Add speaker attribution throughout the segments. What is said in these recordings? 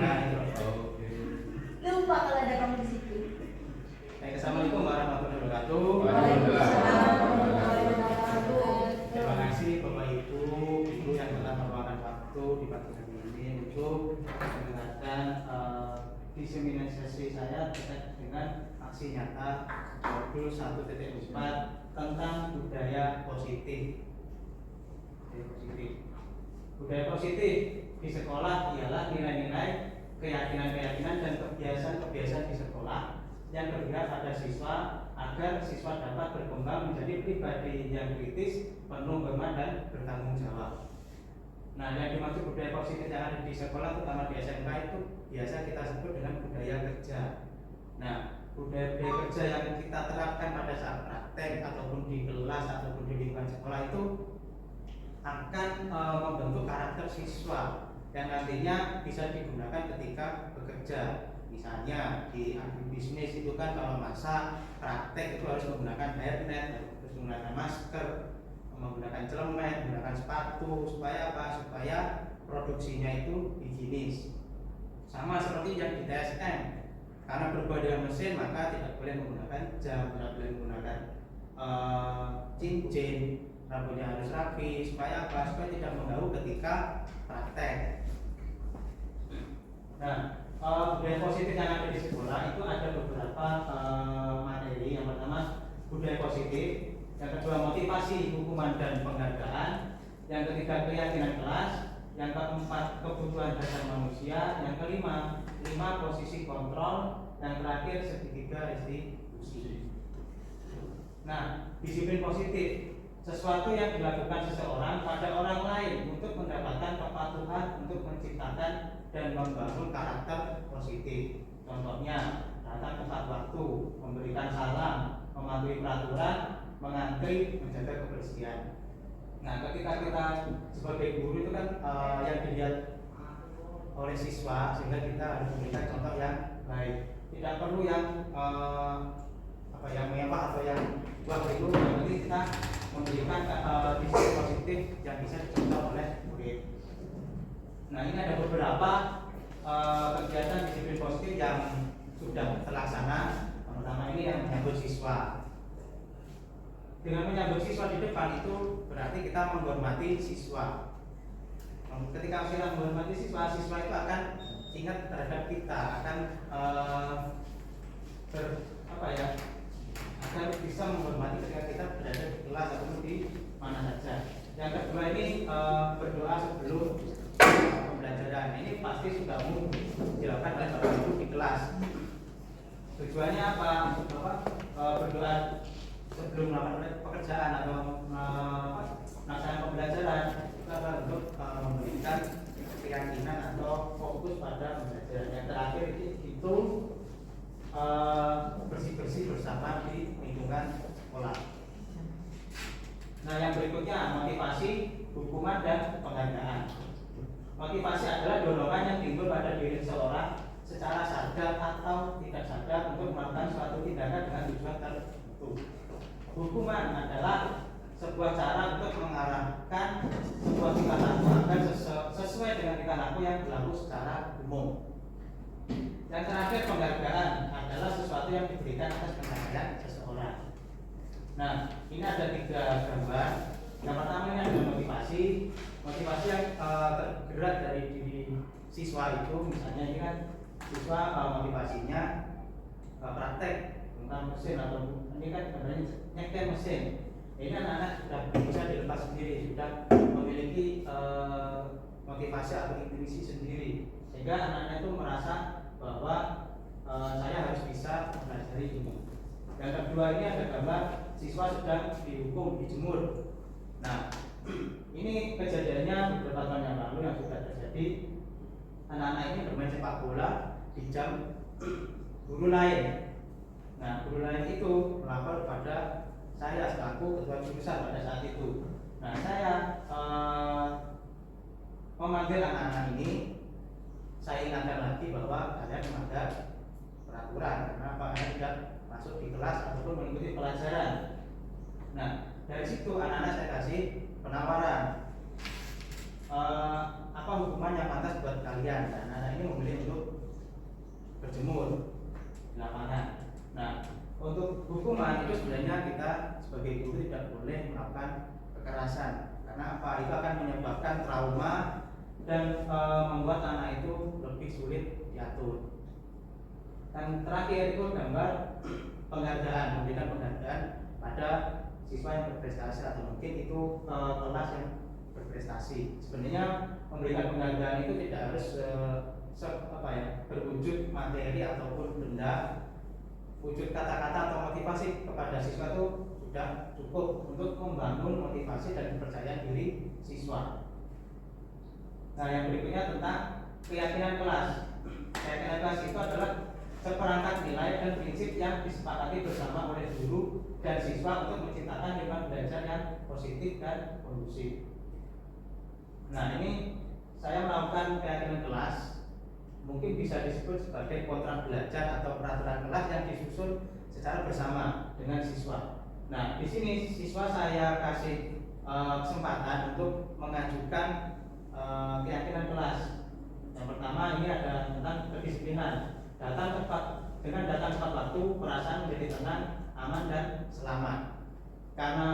Speaker 1: Nah, itu.
Speaker 2: Oke.
Speaker 3: Lupa kalau ada kamu di situ.
Speaker 1: Baik, assalamualaikum warahmatullahi wabarakatuh. Terima kasih Bapak Ibu yang telah meluangkan waktu di pagi hari ini untuk mendengarkan diseminasi saya terkait dengan aksi nyata modul 1.4 tentang budaya positif. Budaya positif di sekolah ialah nilai-nilai, keyakinan-keyakinan dan kebiasaan-kebiasaan di sekolah yang bergerak pada siswa agar siswa dapat berkembang menjadi pribadi yang kritis, penuh hormat dan bertanggung jawab. Nah, yang dimaksud budaya positif yang ada di sekolah, terutama di SMK itu biasa kita sebut dengan budaya kerja. Nah, budaya kerja yang kita terapkan pada saat praktek ataupun di kelas ataupun di lingkungan sekolah itu akan membentuk karakter siswa yang nantinya bisa digunakan ketika bekerja. Misalnya di agribisnis itu kan kalau masak praktek itu harus menggunakan hairnet, harus menggunakan masker, menggunakan celemek, menggunakan sepatu, supaya apa? Supaya produksinya itu higienis. Sama seperti yang di TSM, karena berbuat dengan mesin maka tidak boleh menggunakan jam, tidak boleh menggunakan cincin, rambutnya harus rapi, supaya apa? Supaya tidak mengganggu ketika praktek. Nah, budaya positif yang ada di sekolah itu ada beberapa materi. Yang pertama budaya positif, yang kedua motivasi, hukuman dan penghargaan, yang ketiga keyakinan kelas, yang keempat kebutuhan dasar manusia, yang kelima posisi kontrol, yang terakhir segitiga restitusi. Nah, disiplin positif, sesuatu yang dilakukan seseorang pada orang lain untuk mendapatkan kepatuhan untuk menciptakan dan membangun karakter positif. Contohnya, datang tepat waktu, memberikan salam, mematuhi peraturan, mengantri, menjaga kebersihan. Nah, ketika kita sebagai guru itu kan yang dilihat oleh siswa, sehingga kita harus memberikan contoh yang baik. Tidak perlu yang yang mewah atau yang wah itu, yang penting kita memberikan disiplin positif yang bisa dicontoh oleh murid. Nah, ini ada beberapa kegiatan disiplin positif yang sudah terlaksana. Pertama ini yang menyambut siswa. Dengan menyambut siswa di depan itu berarti kita menghormati siswa. Ketika kita menghormati siswa, siswa itu akan ingat terhadap kita, akan agar bisa menghormati ketika kita berada di kelas atau di mana saja. Yang kedua ini berdoa sebelum pembelajaran. Ini pasti sudah dilakukan oleh Bapak Ibu di kelas. Tujuannya apa? Berdoa sebelum melakukan pekerjaan atau melaksanakan pembelajaran itu adalah untuk memberikan keyakinan atau fokus pada pembelajaran. Yang terakhir itu bersih-bersih bersama di lingkungan sekolah. Nah, yang berikutnya motivasi, hukuman dan penghargaan. Motivasi adalah dorongan yang timbul pada diri seseorang secara sadar atau tidak sadar untuk melakukan suatu tindakan dengan tujuan tertentu. Hukuman adalah sebuah cara untuk mengarahkan sebuah tingkah laku agar sesuai dengan tingkah laku yang berlaku secara umum. Yang terakhir penghargaan adalah sesuatu yang diberikan atas pencapaian seseorang. Nah, ini ada 3 gambar. Yang pertama ini adalah motivasi yang tergerak dari diri siswa itu. Misalnya ini kan siswa motivasinya praktek tentang mesin, atau ini kan gambarnya nyetir mesin. Ini anak-anak sudah bisa dilepas sendiri, sudah memiliki motivasi atau intuisi sendiri, sehingga anak-anak itu merasa bahwa saya harus bisa mempelajari ini. Yang kedua ini ada gambar siswa sedang dihukum, dijemur. Nah, ini kejadiannya beberapa tahun yang lalu yang sudah terjadi. Anak-anak ini bermain sepak bola di jam guru lain. Nah, guru lain itu melapor pada saya selaku ketua jurusan pada saat itu. Nah, saya memanggil anak-anak ini. Saya ingatkan lagi bahwa kalian melanggar peraturan, karena kalian tidak masuk di kelas ataupun mengikuti pelajaran. Nah, dari situ anak-anak saya kasih penawaran, apa hukuman yang pantas buat kalian. Dan anak-anak ini memilih untuk berjemur di lapangan. Nah, untuk hukuman itu sebenarnya kita sebagai guru tidak boleh melakukan kekerasan, karena apa? Itu akan menyebabkan trauma dan membuat anak itu lebih sulit diatur. Dan terakhir itu gambar penghargaan, memberikan penghargaan pada siswa yang berprestasi atau mungkin itu kelas yang berprestasi. Sebenarnya memberikan penghargaan itu tidak harus berwujud materi ataupun benda. Wujud kata-kata atau motivasi kepada siswa itu sudah cukup untuk membangun motivasi dan kepercayaan diri siswa. Nah, yang berikutnya tentang keyakinan kelas. Keyakinan kelas itu adalah seperangkat nilai dan prinsip yang disepakati bersama oleh guru dan siswa untuk menciptakan lingkungan belajar yang positif dan kondusif. Nah, ini saya melakukan keyakinan kelas, mungkin bisa disebut sebagai kontrak belajar atau peraturan kelas yang disusun secara bersama dengan siswa. Nah, di sini siswa saya kasih kesempatan untuk mengajukan keyakinan kelas. Yang pertama ini ada tentang kedisiplinan. Datang tepat, dengan datang tepat waktu, perasaan menjadi tenang, aman dan selamat. Karena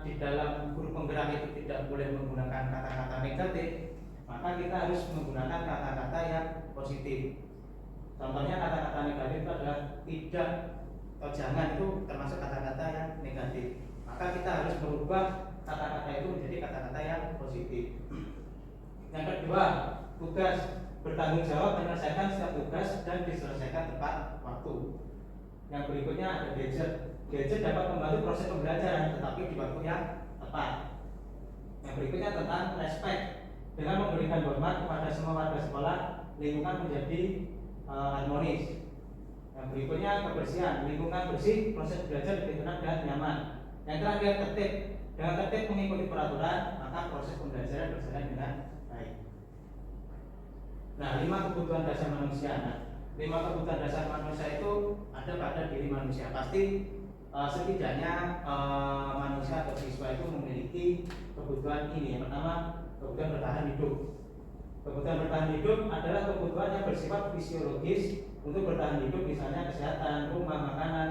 Speaker 1: di dalam guru penggerak itu tidak boleh menggunakan kata-kata negatif, maka kita harus menggunakan kata-kata yang positif. Contohnya kata-kata negatif itu adalah tidak atau jangan, itu termasuk kata-kata yang negatif. Maka kita harus merubah kata-kata itu menjadi kata-kata yang positif. Yang kedua, tugas bertanggung jawab menyelesaikan setiap tugas dan diselesaikan tepat waktu. Yang berikutnya ada gadget. Gadget dapat membantu proses pembelajaran tetapi di waktu yang tepat. Yang berikutnya tentang respect. Dengan memberikan hormat kepada semua warga sekolah, lingkungan menjadi harmonis. Yang berikutnya kebersihan. Lingkungan bersih, proses belajar lebih tenang dan nyaman. Yang terakhir tertib. Dengan tertib mengikuti peraturan, maka proses pembelajaran berjalan dengan baik. Nah, 5 kebutuhan dasar manusia. Nah, 5 kebutuhan dasar manusia itu ada pada diri manusia. Pasti setidaknya manusia atau siswa itu memiliki kebutuhan ini. Yang pertama, kebutuhan bertahan hidup. Kebutuhan bertahan hidup adalah kebutuhan yang bersifat fisiologis untuk bertahan hidup, misalnya kesehatan, rumah, makanan.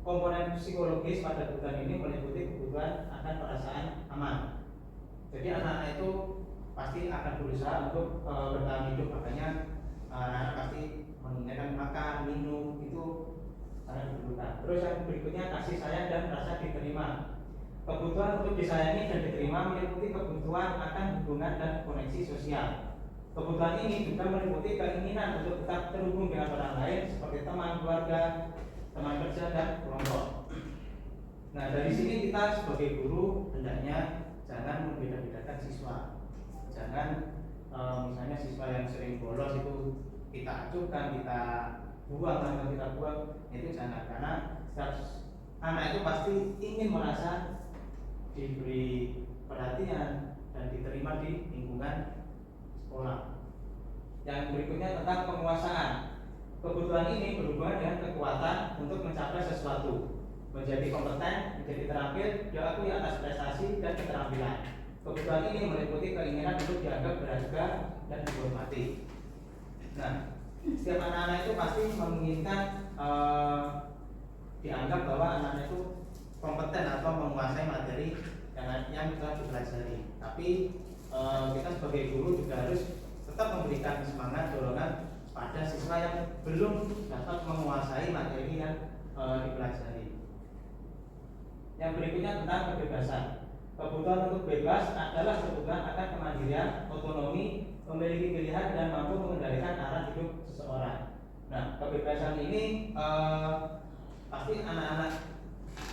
Speaker 1: Komponen psikologis pada kebutuhan ini meliputi kebutuhan akan perasaan aman. Jadi anak-anak itu pasti akan berusaha untuk bertahan hidup, makanya anak-anak pasti menginginkan makan, minum, itu sangat diperlukan. Terus yang berikutnya kasih sayang dan rasa diterima. Kebutuhan untuk disayangi dan diterima meliputi kebutuhan akan hubungan dan koneksi sosial. Kebutuhan ini juga meliputi keinginan untuk tetap terhubung dengan orang lain seperti teman, keluarga, teman kerja dan kelompok. Nah, dari sini kita sebagai guru hendaknya jangan membeda-bedakan siswa. Jangan misalnya siswa yang sering bolos itu kita acuhkan, kita buang atau kita buang, itu jangan, karena setiap anak itu pasti ingin merasa diberi perhatian dan diterima di lingkungan sekolah. Yang berikutnya tentang penguasaan. Kebutuhan ini berhubungan dengan kekuatan untuk mencapai sesuatu, menjadi kompeten, menjadi terampil, diakui atas prestasi dan keterampilan. Kebutuhan ini meliputi keinginan untuk dianggap berharga dan dihormati. Nah, setiap anak-anak itu pasti menginginkan dianggap bahwa anak-anak itu kompeten atau menguasai materi yang telah dipelajari. Tapi kita sebagai guru juga harus tetap memberikan semangat, dorongan pada siswa yang belum dapat menguasai materi yang dipelajari. Yang berikutnya tentang kebebasan. Kebutuhan untuk bebas adalah kebutuhan akan kemandirian, otonomi, memiliki pilihan dan mampu mengendalikan arah hidup seseorang. Nah, kebebasan ini pasti anak-anak,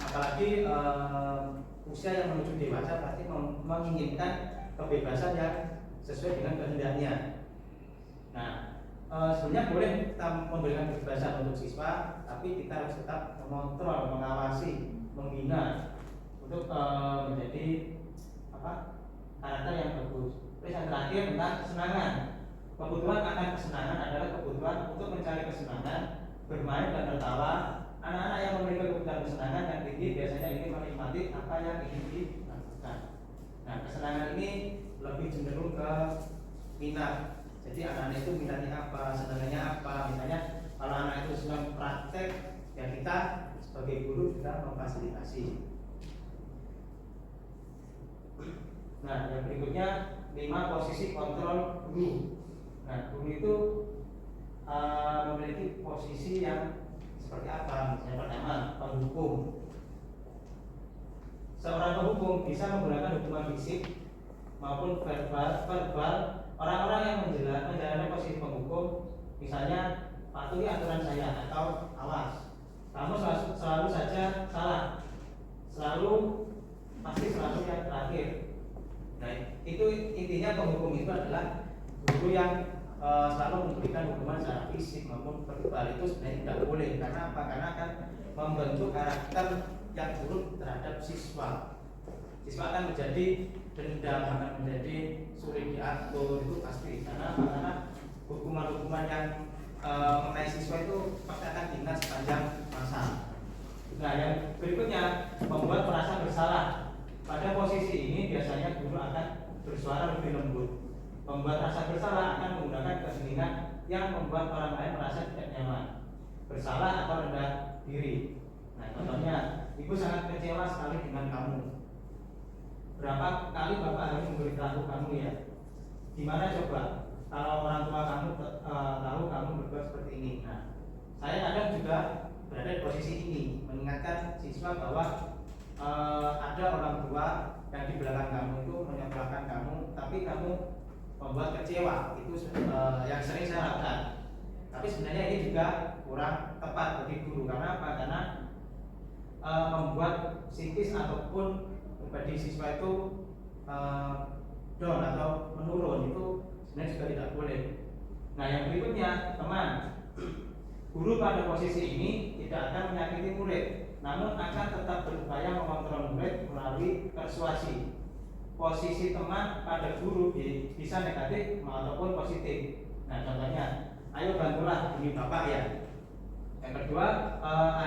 Speaker 1: apalagi usia yang menuju dewasa, pasti menginginkan kebebasan yang sesuai dengan kehendaknya. Nah, sebenarnya boleh kita memberikan kebebasan untuk siswa, tapi kita harus tetap mengontrol, mengawasi, membina untuk menjadi karakter yang bagus. Terus yang terakhir tentang kesenangan. Kebutuhan akan kesenangan adalah kebutuhan untuk mencari kesenangan, bermain dan tertawa. Anak-anak yang memiliki kebutuhan kesenangan yang tinggi biasanya ingin menikmati apa yang ingin dilakukan. Nah, kesenangan ini lebih cenderung ke minat. Jadi anak-anak itu minatnya apa, senangnya apa. Misalnya kalau anak itu sedang praktek, ya kita sebagai guru juga memfasilitasi. Nah, yang berikutnya 5 posisi kontrol guru. Nah, guru itu memiliki posisi yang seperti apa? Yang pertama, penghukum. Seorang penghukum bisa menggunakan hukuman fisik maupun verbal. Orang-orang yang menjalani posisi penghukum, misalnya patuhi aturan saya atau awas, kamu selalu saja salah, pasti selalu yang terakhir. Nah, itu intinya penghukum itu adalah guru yang selalu memberikan hukuman secara fisik maupun verbal. Itu sebenarnya tidak boleh. Karena apa? Karena akan membentuk karakter yang buruk terhadap siswa. Siswa akan menjadi dendam, akan menjadi sulit diatur, itu pasti. Karena apa? Karena hukuman-hukuman yang mengenai siswa itu pasti akan diingat sepanjang masa. Nah, yang berikutnya membuat merasa bersalah. Pada posisi ini biasanya guru akan bersuara lebih lembut. Membuat rasa bersalah akan menggunakan keheningan yang membuat orang lain merasa tidak nyaman, bersalah atau rendah diri. Nah, contohnya, ibu sangat kecewa sekali dengan kamu. Berapa kali bapak harus memberitahu kamu ya? Gimana coba kalau orang tua kamu tahu kamu berbuat seperti ini? Nah, saya kadang juga berada di posisi ini, mengingatkan siswa bahwa ada orang tua yang di belakang kamu itu menyekolahkan kamu, tapi kamu membuat kecewa. Itu yang sering saya lakukan. Tapi sebenarnya ini juga kurang tepat bagi guru. Karena apa? Karena membuat psikis ataupun bagi siswa itu down atau menurun, itu sebenarnya juga tidak boleh. Nah, yang berikutnya, teman. Guru pada posisi ini tidak akan menyakiti murid, namun akan tetap berupaya mengontrol murid melalui persuasi. Posisi teman pada guru bisa negatif ataupun positif. Nah, contohnya, ayo bantulah ini bapak ya. Yang kedua,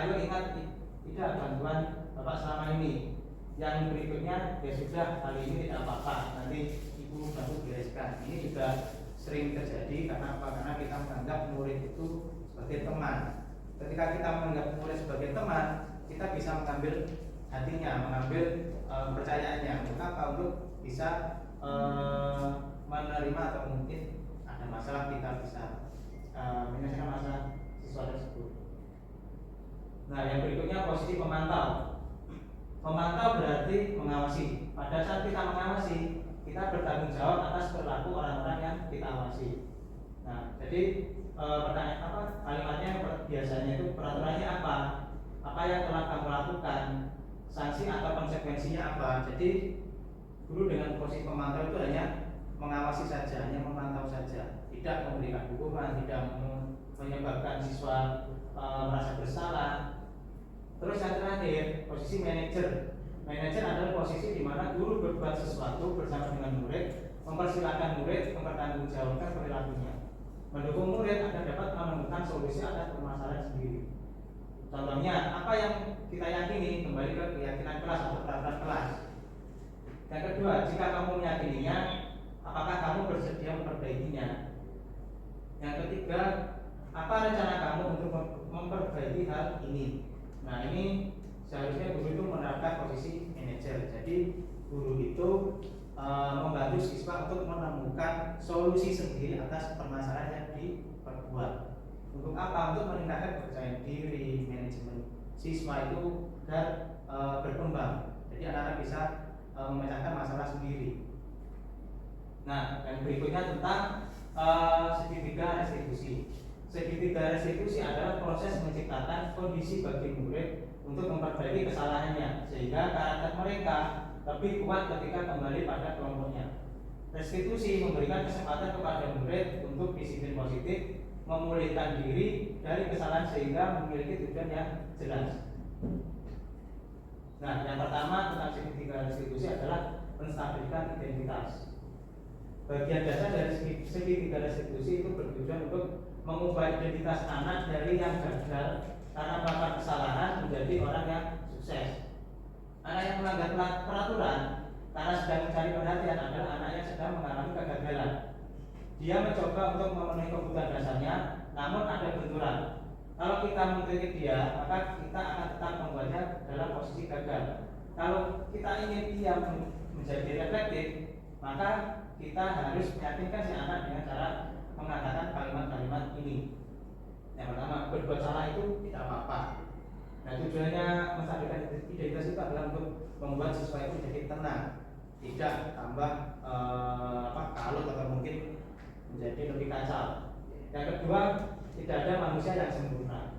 Speaker 1: ayo ingat tidak bantuan bapak selama ini. Yang berikutnya, ya sudah, kali ini tidak apa-apa, nanti ibu bantu bereskan. Ini juga sering terjadi. Karena apa? Karena kita menganggap murid itu sebagai teman. Ketika kita menganggap murid sebagai teman, kita bisa mengambil hatinya, mengambil percayaannya. Untuk apa? Untuk bisa menerima atau mungkin ada masalah, kita bisa menyelesaikan masalah siswa tersebut. Nah, yang berikutnya posisi pemantau. Memantau berarti mengawasi. Pada saat kita mengawasi, kita bertanggung jawab atas perilaku orang-orang yang kita awasi. Nah, jadi pertanyaan apa? Kalimatnya biasanya itu peraturannya apa? Apa yang telah kamu lakukan? Sanksi atau konsekuensinya apa? Jadi guru dengan posisi pemantau itu hanya mengawasi saja, hanya memantau saja, tidak memberikan hukuman, tidak menyebabkan siswa merasa bersalah. Terus yang terakhir, posisi manajer. Manajer adalah posisi di mana guru berbuat sesuatu bersama dengan murid, mempersilahkan murid mempertanggungjawabkan perilakunya, mendukung murid agar dapat menemukan solusi atas permasalahan sendiri. Contohnya, apa yang kita yakini, kembali ke keyakinan kelas atau peraturan kelas. Yang kedua, jika kamu meyakininya, apakah kamu bersedia memperbaikinya? Yang ketiga, apa rencana kamu untuk memperbaiki hal ini? Nah, ini seharusnya guru itu menerapkan posisi manajer. Jadi guru itu membantu siswa untuk menemukan solusi sendiri atas permasalahan yang diperbuat. Untuk apa? Untuk meningkatkan kepercayaan diri manajemen siswa itu agar berkembang. Jadi anak-anak bisa memecahkan masalah sendiri. Nah, yang berikutnya tentang segitiga restitusi. Segitiga restitusi adalah proses menciptakan kondisi bagi murid untuk memperbaiki kesalahannya sehingga karakter mereka lebih kuat ketika kembali pada kelompoknya. Restitusi memberikan kesempatan kepada murid untuk disiplin positif, memulihkan diri dari kesalahan sehingga memiliki tujuan yang jelas. Nah, yang pertama tentang segitiga restitusi adalah menstabilkan identitas. Bagian dasar dari segitiga restitusi itu bertujuan untuk mengubah identitas anak dari yang gagal karena melakukan kesalahan menjadi orang yang sukses. Anak yang melanggar peraturan karena sedang mencari perhatian adalah anak yang sedang mengalami kegagalan. Dia mencoba untuk memenuhi kebutuhan dasarnya, namun ada benturan. Kalau kita mengkritik dia, maka kita akan tetap membuatnya dalam posisi gagal. Kalau kita ingin dia menjadi reflektif, maka kita harus meyakinkan si anak dengan cara mengatakan kalimat-kalimat ini. Yang pertama, berbuat salah itu tidak apa-apa. Nah, tujuannya menstabilkan identitas itu adalah untuk membuat siswa itu jadi tenang, tidak tambah kalut atau mungkin menjadi lebih kacau. Yang kedua, tidak ada manusia yang sempurna.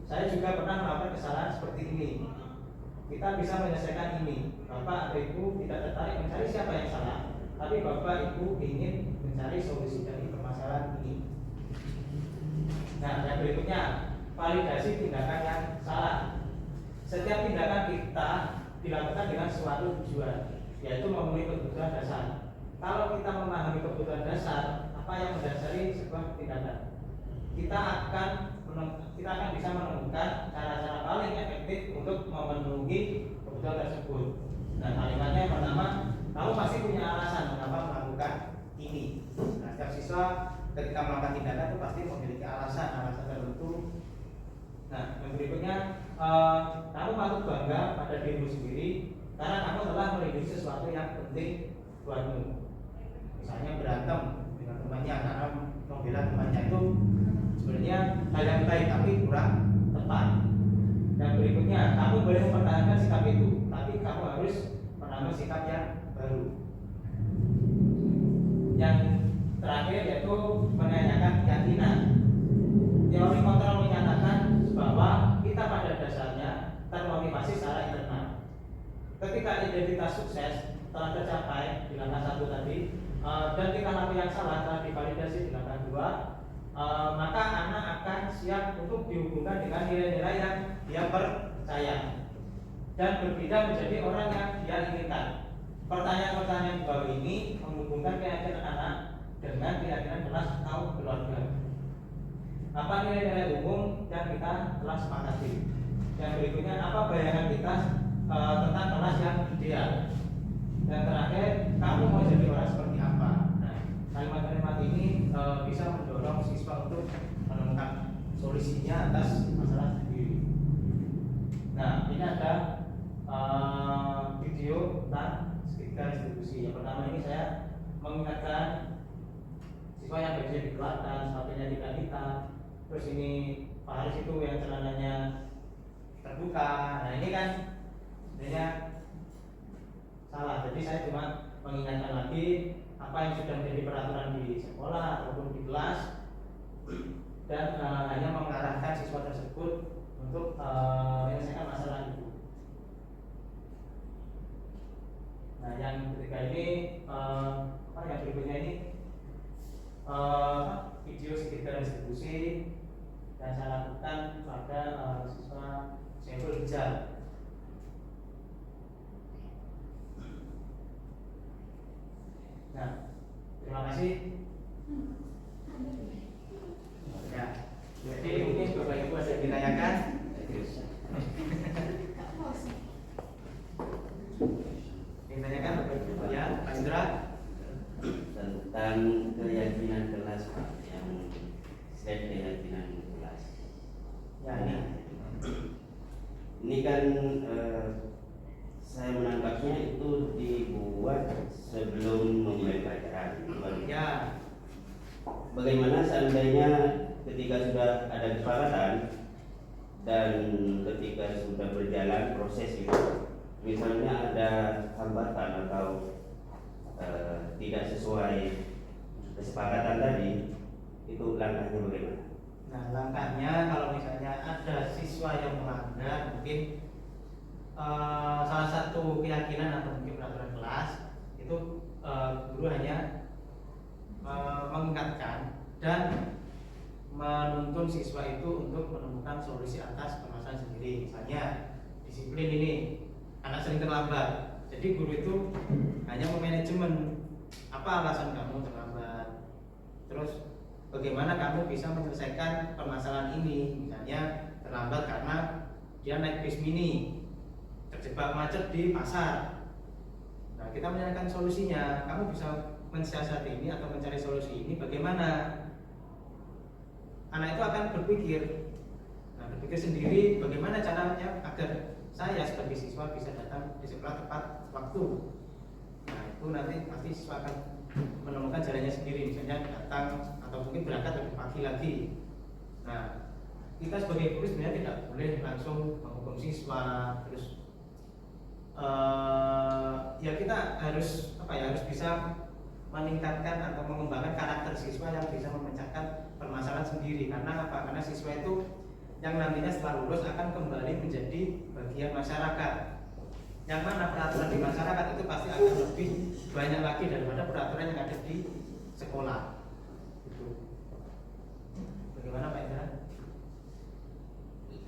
Speaker 1: Saya juga pernah melakukan kesalahan seperti ini. Kita bisa menyelesaikan ini. Bapak atau Ibu tidak tertarik mencari siapa yang salah, tapi Bapak Ibu ingin mencari solusi dari permasalahan ini. Nah, yang berikutnya, validasi tindakan yang salah. Setiap tindakan kita dilakukan dengan suatu tujuan, yaitu memenuhi kebutuhan dasar. Kalau kita memahami kebutuhan dasar, apa yang mendasari sebuah tindakan, kita akan bisa menemukan cara-cara paling efektif untuk memenuhi kebutuhan tersebut. Nah, kalimatnya yang pertama, kamu pasti punya alasan mengapa melakukan ini. Nah, setiap siswa ketika melakukan tindakan itu pasti memiliki alasan tertentu. Nah, yang berikutnya, kamu patut bangga pada dirimu sendiri karena kamu telah melindungi sesuatu yang penting buatmu. Misalnya berantem dengan temannya karena membela temannya itu sebenarnya hal yang baik tapi kurang tepat. Dan berikutnya, kamu boleh mempertahankan sikap itu, tapi kamu harus menambah sikap yang baru. Yang terakhir yaitu menanyakan keyakinan. Teori kontrol menyatakan bahwa kita pada dasarnya termotivasi secara internal. Ketika identitas sukses telah tercapai di langkah 1 tadi, dan tingkah laku yang salah telah divalidasi di langkah 2, maka anak akan siap untuk dihubungkan dengan nilai-nilai yang dia percaya dan berpindah menjadi orang yang dia inginkan. Pertanyaan-pertanyaan di bawah ini menghubungkan keyakinan anak dengan keyakinan kelas atau keluarga. Apa nilai-nilai umum yang kita telah sepakati? Yang berikutnya, apa bayangan kita tentang kelas yang ideal? Dan terakhir, kamu mau jadi orang seperti apa? Nah, kalimat-kalimat ini bisa mendorong siswa untuk menemukan solusinya atas masalah sendiri. Nah, ini ada video tentang segitiga distribusi. Yang pertama ini saya mengingatkan siswa yang bajunya dikelap dan sepatunya tidak hitam. Terus ini Pak Haris itu yang celananya terbuka. Nah, ini kan sebenarnya salah. Jadi saya cuma mengingatkan lagi apa yang sudah menjadi peraturan di sekolah ataupun di kelas, dan hanya mengarahkan siswa tersebut untuk menyelesaikan masalah itu. Nah, yang ketiga ini yang berikutnya ini video segitiga distribusi dan saya lakukan pada siswa Saiful Hijab. Nah, terima kasih. Ya, jadi mungkin Bapak Ibu ada yang ditanyakan. Ditanyakan Bapak Ibu ya, Pak Indra.
Speaker 2: Tentang keyakinan kelas, Pak, yang set keyakinan kelas.
Speaker 1: Ya,
Speaker 2: ini kan saya menangkapnya itu dibuat sebelum memulai pelajaran.
Speaker 1: ya.
Speaker 2: Bagaimana seandainya ketika sudah ada kesepakatan dan ketika sudah berjalan proses itu, misalnya ada hambatan atau tidak sesuai kesepakatan tadi, itu langkahnya bagaimana?
Speaker 1: Nah, langkahnya kalau misalnya ada siswa yang melanggar mungkin salah satu keyakinan atau mungkin peraturan kelas, itu guru hanya mengingatkan dan menuntun siswa itu untuk menemukan solusi atas permasalahan sendiri. Misalnya disiplin ini, anak sering terlambat, jadi guru itu hanya memanajemen apa alasan kamu terlambat, terus bagaimana kamu bisa menyelesaikan permasalahan ini. Misalnya terlambat karena dia naik bis mini, terjebak macet di pasar. Nah, kita menyediakan solusinya. Kamu bisa mensiasati ini atau mencari solusi ini bagaimana? Anak itu akan berpikir, berpikir sendiri bagaimana caranya agar saya sebagai siswa bisa datang di sekolah tepat waktu. Nah itu nanti pasti siswa akan menemukan jalannya sendiri, misalnya datang atau mungkin berangkat lebih pagi lagi. Nah kita sebagai guru sebenarnya tidak boleh langsung menghukum siswa, terus ya kita harus harus bisa meningkatkan atau mengembangkan karakter siswa yang bisa memecahkan permasalahan sendiri. Karena apa? Karena siswa itu yang nantinya setelah lulus akan kembali menjadi bagian masyarakat. Yang mana peraturan di masyarakat itu pasti akan lebih banyak lagi daripada peraturan yang ada di sekolah. Itu. Bagaimana Pak Indra?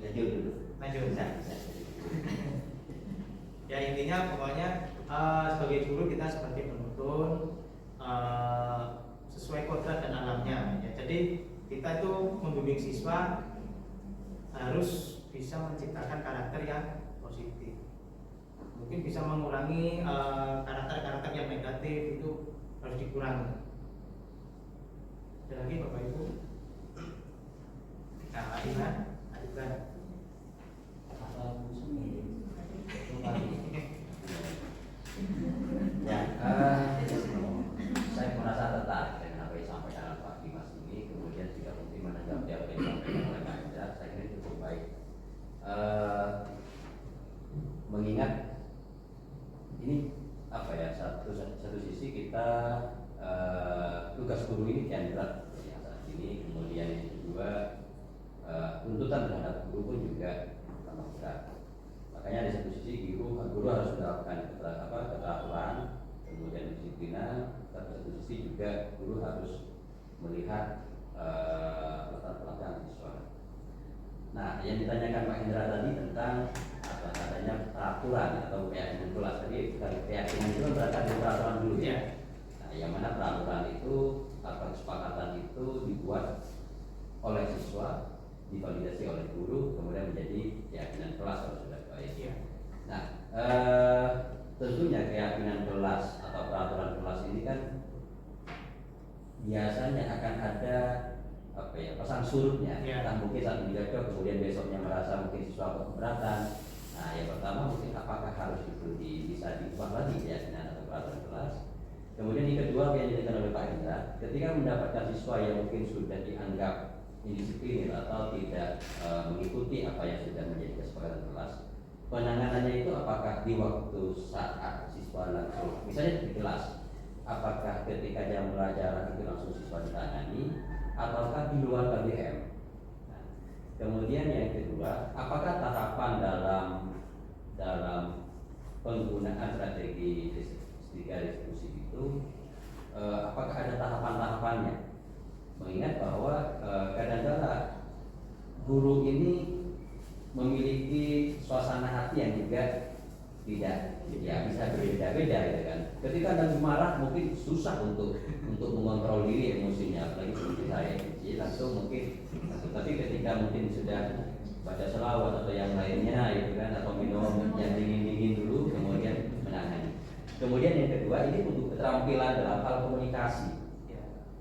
Speaker 2: Lanjut dulu.
Speaker 1: Lanjut. Ya intinya pokoknya sebagai guru kita seperti penuntun sesuai kodrat dan alamnya. Ya, jadi kita itu membimbing siswa harus bisa menciptakan karakter yang positif. Mungkin bisa mengurangi karakter-karakter yang negatif, itu harus dikurangi. Ada lagi Bapak Ibu? Nah, Adiban.
Speaker 4: Ya, saya merasa tertarik dengan apa yang disampaikan Pak Dimas ini, kemudian juga mungkin menanggapi apa yang disampaikan oleh Pak Indra. Saya kira cukup baik. Mengingat ini satu sisi kita tugas guru ini kian berat yang saat ini, kemudian yang kedua tuntutan terhadap guru pun juga tambah berat. Makanya di satu sisi guru harus mendapatkan keteraturan, kemudian disiplinan, tapi satu sisi juga guru harus melihat latar belakang siswa. Nah, yang ditanyakan Pak Indra tadi tentang adanya peraturan atau keyakinan kelas tadi, keyakinan itu berarti ada peraturan dulu ya. Nah, yang mana peraturan itu atau kesepakatan itu dibuat oleh siswa, divalidasi oleh guru, kemudian menjadi keyakinan kelas kalau sudah baik.
Speaker 1: Ya.
Speaker 4: Nah, tentunya keyakinan kelas atau peraturan kelas ini kan biasanya akan ada pasang surutnya.
Speaker 1: Ya.
Speaker 4: Nah, mungkin satu cocok, kemudian besoknya merasa mungkin siswa keberatan. Nah, yang pertama mungkin apakah harus itu bisa diubah lagi keyakinan atau peraturan kelas. Kemudian yang kedua yang dijelaskan oleh Pak Indra, ketika mendapatkan siswa yang mungkin sudah dianggap indisipliner atau tidak mengikuti apa yang sudah menjadi kesepakatan kelas, penanganannya itu apakah di waktu saat siswa langsung, misalnya di kelas, apakah ketika jam pelajaran itu langsung siswa ditangani, ataukah di luar KBM? Nah, kemudian yang kedua, apakah tahapan dalam penggunaan strategi diskusi itu, apakah ada tahapan-tahapannya? Mengingat bahwa kadang-kadang guru ini memiliki suasana hati yang juga tidak bisa berbeda-beda gitu kan. Ketika lagi marah mungkin susah untuk mengontrol diri emosinya, apalagi seperti saya jadi langsung mungkin. Tapi ketika mungkin sudah baca selawat atau yang lainnya gitu kan, atau minum yang dingin dulu kemudian menangani. Kemudian yang kedua ini untuk keterampilan dalam hal komunikasi.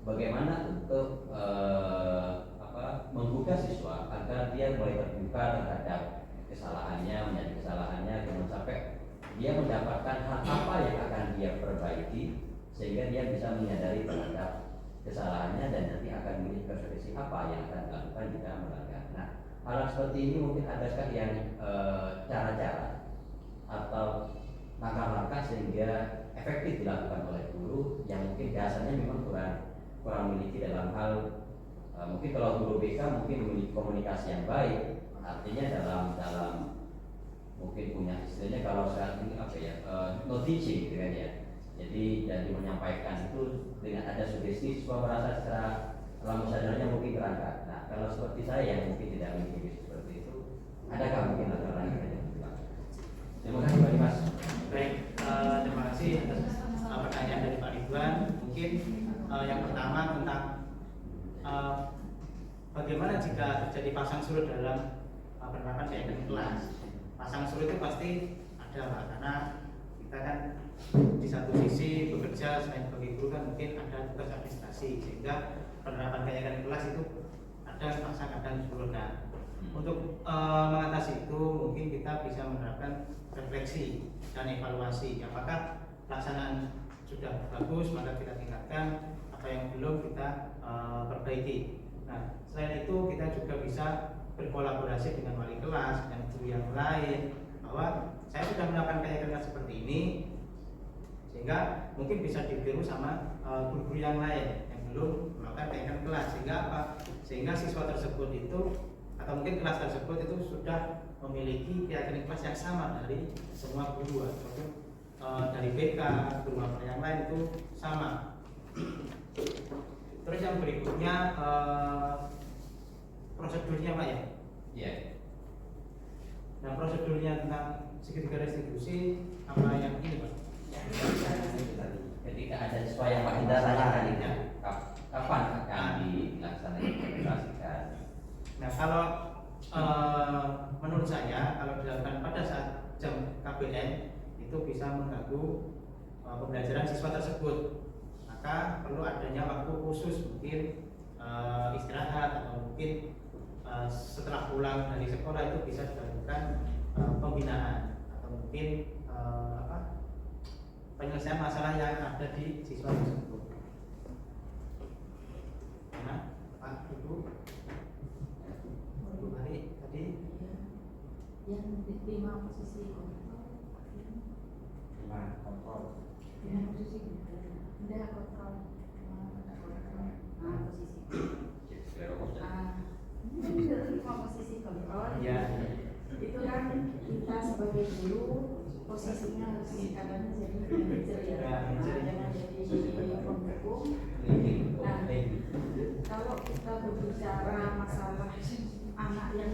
Speaker 4: Bagaimana untuk membuka siswa agar dia mulai terbuka terhadap kesalahannya, menjadi kesalahannya, kemudian sampai dia mendapatkan hal apa yang akan dia perbaiki sehingga dia bisa menyadari terhadap kesalahannya dan nanti akan memilih konsekuensi apa yang akan dilakukan jika melanggar. Nah, hal seperti ini mungkin adakah yang cara-cara atau langkah-langkah sehingga efektif dilakukan oleh guru yang mungkin dasarnya memang kurang memiliki dalam hal mungkin kalau guru BK mungkin memiliki komunikasi yang baik, artinya dalam mungkin punya istilahnya kalau saat ini no teaching gitu kan ya. Jadi menyampaikan itu dengan ada sugesti siswa merasa secara alam sadarnya mungkin terangkat. Nah, kalau seperti saya yang mungkin tidak memiliki seperti itu, adakah mungkin latar yang dilakukan? Terima kasih Pak Dimas.
Speaker 1: Baik, terima kasih atas pertanyaan dari Pak Ridwan. Mungkin yang pertama tentang bagaimana jika terjadi pasang surut dalam penerapan keyakinan kelas. Pasang surut itu pasti ada Pak, karena kita kan di satu sisi bekerja selain sebagai guru kan mungkin ada tugas administrasi, sehingga penerapan keyakinan kelas itu ada pasang kadang surut. Nah, Untuk mengatasi itu mungkin kita bisa menerapkan refleksi dan evaluasi. Apakah pelaksanaan sudah bagus, maka kita tingkatkan, apa yang belum kita perbaiki. Nah, selain itu kita juga bisa berkolaborasi dengan wali kelas dan guru yang lain, bahwa saya sudah melakukan kajian kelas seperti ini, sehingga mungkin bisa ditiru sama guru-guru yang lain yang belum melakukan kajian kelas. Sehingga apa? Sehingga siswa tersebut itu atau mungkin kelas tersebut itu sudah memiliki keyakinan kelas yang sama dari semua guru ataupun dari BK, guru yang lain itu sama. Terus yang berikutnya prosedurnya Pak ya?
Speaker 4: Iya.
Speaker 1: Nah, prosedurnya tentang segitiga restitusi apa yang ini Pak?
Speaker 4: Ketika ada siswa yang Pak Indra tanyakan ini, kapan akan dilaksanakan?
Speaker 1: Nah, kalau menurut saya kalau dilakukan pada saat jam KBN itu bisa mengganggu pembelajaran siswa tersebut. Maka perlu adanya waktu khusus, mungkin istirahat atau mungkin setelah pulang dari sekolah itu bisa dilakukan pembinaan atau mungkin penyelesaian masalah yang ada di siswa tersebut. Nah, Pak Ibu, Bu Mari tadi
Speaker 3: yang diterima posisi kontrol,
Speaker 2: kontrol.
Speaker 3: yang posisi tidak kontrol, posisi diterima posisi kontrol.
Speaker 1: ya.
Speaker 3: Itu kan kita sebagai guru posisinya harus kadang jadi manajer ya, jangan jadi penghukum. Nah, kalau kita berbicara masalah anak yang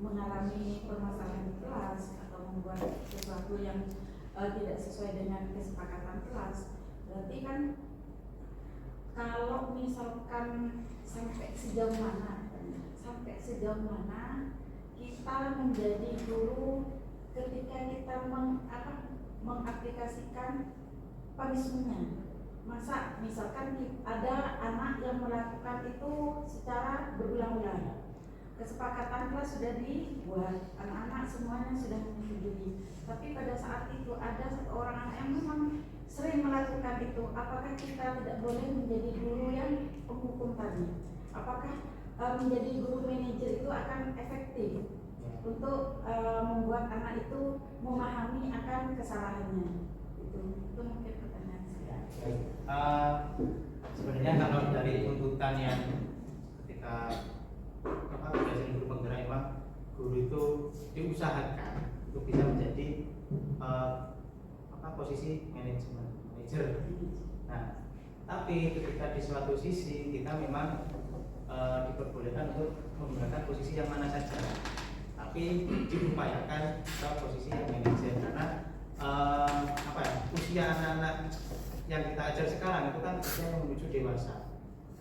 Speaker 3: mengalami permasalahan di kelas atau membuat sesuatu yang tidak sesuai dengan kesepakatan kelas, berarti kan kalau misalkan sampai sejauh mana kita menjadi guru ketika kita mengaplikasikan punishment-nya. Masa misalkan ada anak yang melakukan itu secara berulang-ulang, kesepakatan kelas sudah dibuat, anak-anak semuanya sudah menyetujui, tapi pada saat itu ada satu orang anak yang memang sering melakukan itu, apakah kita tidak boleh menjadi guru yang penghukum tadi? Apakah menjadi guru manajer itu akan efektif untuk membuat anak itu memahami akan kesalahannya? Itu mungkin pertanyaan saya.
Speaker 1: Sebenarnya kalau dari tuntutan yang ketika belajar guru penggerak, memang guru itu diusahakan untuk bisa menjadi posisi manajer. Nah, tapi ketika di suatu sisi kita memang diperbolehkan untuk menggunakan posisi yang mana saja, tapi diupayakan ke posisi yang manajer karena usia anak-anak yang kita ajar sekarang itu kan usia yang menuju dewasa.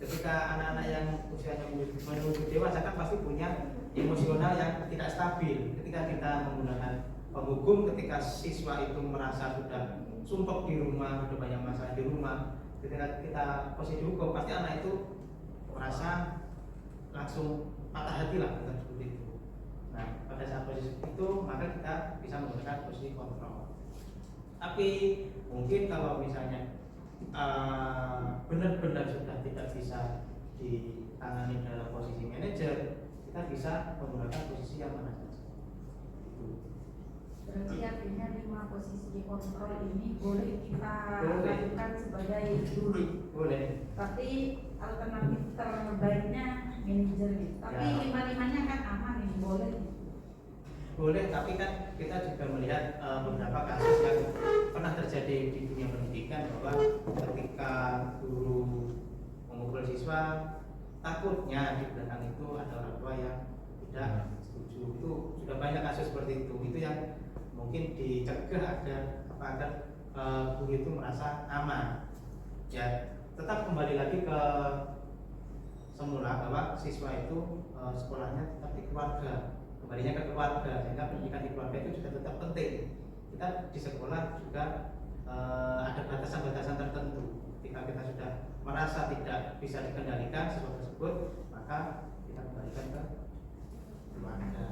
Speaker 1: Ketika anak-anak yang usianya menuju dewasa kan pasti punya emosional yang tidak stabil. Ketika kita menggunakan penghukum, ketika siswa itu merasa sudah sumpek di rumah, sudah banyak masalah di rumah, ketika kita posisi hukum, pasti anak itu merasa langsung patah hati lah, bukan seperti itu. Nah, pada saat posisi itu maka kita bisa menggunakan posisi kontrol. Tapi mungkin kalau misalnya benar-benar sudah tidak bisa ditangani dalam posisi manajer, kita bisa menggunakan posisi yang mana saja.
Speaker 3: Berarti artinya 5 posisi kontrol ini boleh kita lakukan sebagai guru.
Speaker 1: Boleh.
Speaker 3: Tapi alternatif terbaiknya manajer gitu. Tapi
Speaker 1: Ya.
Speaker 3: 5-5-nya kan aman ini, boleh.
Speaker 1: Boleh, tapi kan kita juga melihat beberapa kasus yang pernah terjadi di dunia pendidikan, bahwa ketika guru memukul siswa, takutnya di belakang itu ada orang tua yang tidak setuju. Itu sudah banyak kasus seperti itu. Itu yang mungkin dicegah agar guru itu merasa aman. Ya, tetap kembali lagi ke semula bahwa siswa itu sekolahnya tetap di keluarga, kembalinya ke keluarga, sehingga pendidikan di keluarga itu juga tetap penting. Kita di sekolah juga ada batasan-batasan tertentu. Ketika kita sudah merasa tidak bisa dikendalikan siswa tersebut, maka kita kembalikan ke belum ada.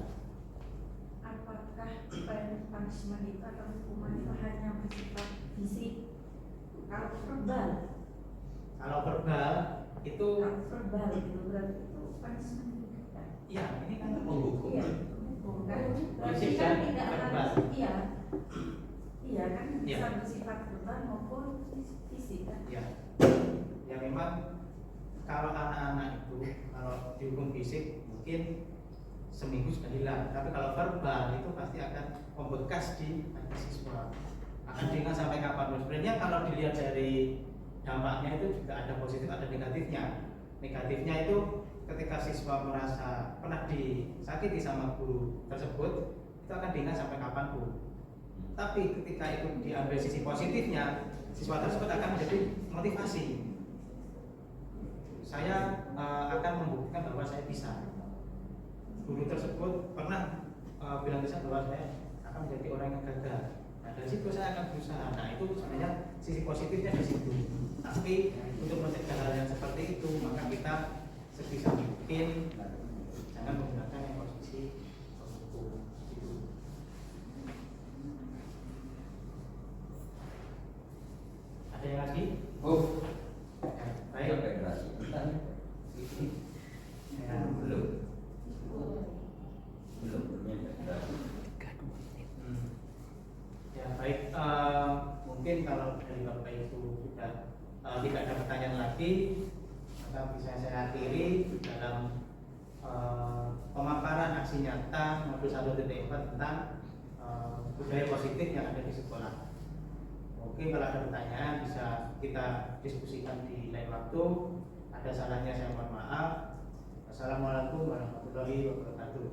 Speaker 3: Apakah punishment itu atau hukuman itu hanya bersifat fisik? Kalau verbal
Speaker 1: Itu
Speaker 3: itu berarti itu punishment juga.
Speaker 1: ya ini kan menghukum.
Speaker 3: Iya, hukum kan. Berarti
Speaker 1: Fisik
Speaker 3: kan
Speaker 1: dan
Speaker 3: tidak
Speaker 1: verbal.
Speaker 3: harus iya kan bisa
Speaker 1: Iya.
Speaker 3: bersifat verbal maupun fisik kan.
Speaker 1: Ya memang kalau anak-anak itu kalau dihukum fisik mungkin seminggu sudah hilang, tapi kalau verbal itu pasti akan membekas di hati siswa, akan diingat sampai kapan. Sebenarnya kalau dilihat dari dampaknya itu juga ada positif ada negatifnya. Negatifnya itu ketika siswa merasa pernah disakiti sama guru tersebut, itu akan diingat sampai kapanpun. Tapi ketika itu diambil sisi positifnya, siswa tersebut akan menjadi motivasi. Saya akan membuktikan bahwa saya bisa. Guru tersebut pernah bilang ke saya bahwa saya akan menjadi orang yang gagal. Nah, dari situ saya akan berusaha. Nah, itu sebenarnya sisi positifnya di situ. Tapi untuk mencegah hal yang seperti itu, maka kita sebisa mungkin jangan menggunakan yang posisi menghukum. Gitu. Ada yang lagi?
Speaker 4: Oh,
Speaker 1: Ya, baik.
Speaker 4: sampai generasi kita nih.
Speaker 1: Ya.
Speaker 4: Belum nyampe generasi.
Speaker 1: Ya baik, mungkin kalau dari Bapak Ibu sudah tidak ada pertanyaan lagi, maka bisa saya akhiri dalam pemaparan aksi nyata modul 1.4 tentang budaya positif yang ada di sekolah. Mungkin kalau ada pertanyaan bisa kita diskusikan di lain waktu. Ada salahnya saya mohon maaf. Assalamualaikum warahmatullahi wabarakatuh.